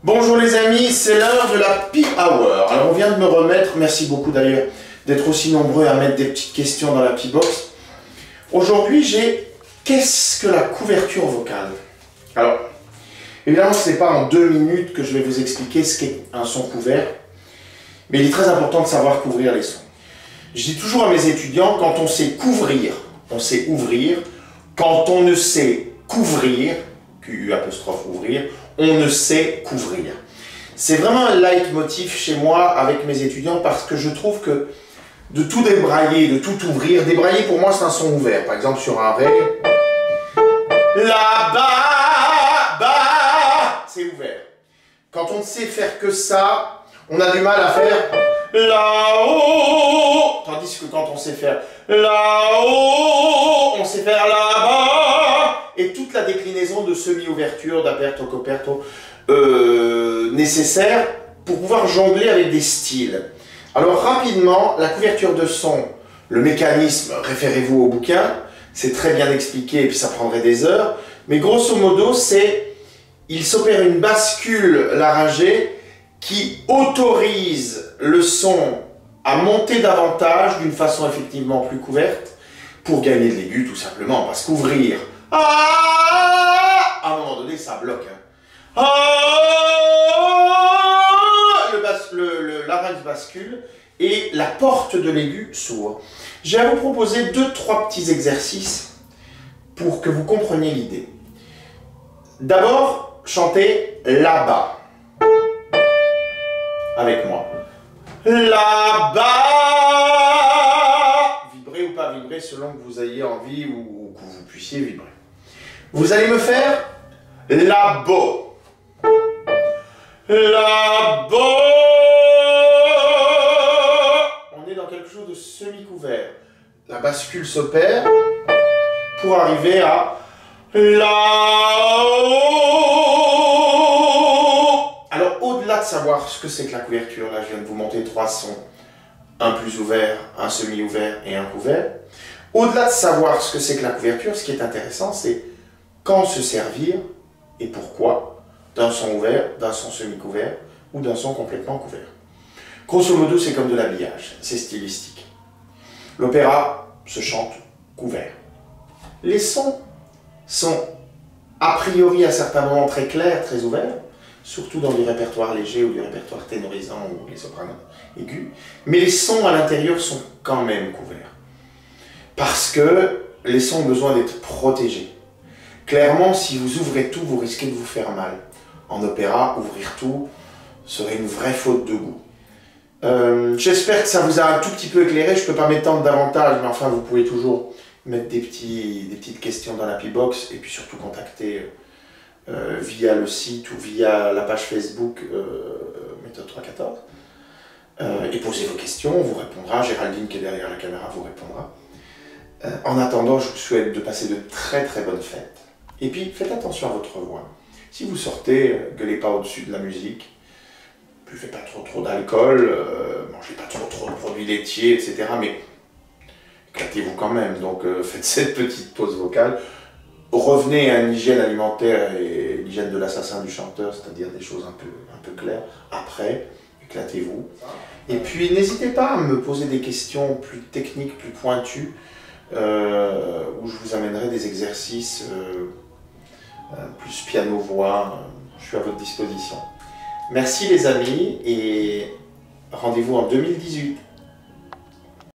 Bonjour les amis, c'est l'heure de la Pi Hour. Alors on vient de me remettre, merci beaucoup d'ailleurs d'être aussi nombreux à mettre des petites questions dans la Pi Box. Aujourd'hui j'ai qu'est-ce que la couverture vocale? Alors évidemment ce n'est pas en 2 minutes que je vais vous expliquer ce qu'est un son couvert, mais il est très important de savoir couvrir les sons. Je dis toujours à mes étudiants, quand on sait couvrir, on sait ouvrir. Quand on ne sait couvrir, QU apostrophe ouvrir, on ne sait couvrir. C'est vraiment un leitmotiv chez moi avec mes étudiants parce que je trouve que de tout débrailler, de tout ouvrir, débrailler pour moi c'est un son ouvert. Par exemple sur un Ré, là-bas, bas, c'est ouvert. Quand on ne sait faire que ça, on a du mal à faire là-haut, tandis que quand on sait faire là-haut, on sait faire là-bas, et toute la déclinaison de semi-ouverture, d'aperto, coperto, nécessaire pour pouvoir jongler avec des styles. Alors rapidement, la couverture de son, le mécanisme, référez-vous au bouquin, c'est très bien expliqué et puis ça prendrait des heures, mais grosso modo, il s'opère une bascule laryngée qui autorise le son à monter davantage d'une façon effectivement plus couverte pour gagner de l'aigu tout simplement, parce qu'ouvrir à un moment donné ça bloque. Le larynx bascule et la porte de l'aigu s'ouvre. J'ai à vous proposer 2-3 petits exercices pour que vous compreniez l'idée. D'abord, chantez là-bas avec moi. Là-bas, vibrez ou pas vibrer selon que vous ayez envie ou que vous puissiez vibrer. Vous allez me faire là-bas. Là-bas. On est dans quelque chose de semi-couvert. La bascule s'opère pour arriver à là-haut. Alors, au-delà de savoir ce que c'est que la couverture, là je viens de vous monter 3 sons, un plus ouvert, un semi-ouvert et un couvert. Au-delà de savoir ce que c'est que la couverture, ce qui est intéressant, c'est quand se servir et pourquoi d'un son ouvert, d'un son semi-couvert ou d'un son complètement couvert. Grosso modo, c'est comme de l'habillage, c'est stylistique. L'opéra se chante couvert. Les sons sont a priori à certains moments très clairs, très ouverts, surtout dans du répertoire léger ou du répertoire ténorisant ou les sopranos aigus, mais les sons à l'intérieur sont quand même couverts. Parce que les sons ont besoin d'être protégés. Clairement, si vous ouvrez tout, vous risquez de vous faire mal. En opéra, ouvrir tout serait une vraie faute de goût. J'espère que ça vous a un tout petit peu éclairé, je ne peux pas m'étendre davantage, mais enfin vous pouvez toujours mettre des petites questions dans la Pi Box et puis surtout contacter via le site ou via la page Facebook Méthode 314 et posez vos questions, on vous répondra, Géraldine qui est derrière la caméra vous répondra. En attendant, je vous souhaite de passer de très très bonnes fêtes. Et puis, faites attention à votre voix. Si vous sortez, gueulez pas au-dessus de la musique, buvez pas trop d'alcool, mangez pas trop de produits laitiers, etc. Mais éclatez-vous quand même. Donc, faites cette petite pause vocale. Revenez à une hygiène alimentaire et l'hygiène de l'assassin du chanteur, c'est-à-dire des choses un peu claires. Après, éclatez-vous. Et puis, n'hésitez pas à me poser des questions plus techniques, plus pointues, où je vous amènerai des exercices plus piano-voix. Je suis à votre disposition. Merci les amis et rendez-vous en 2018.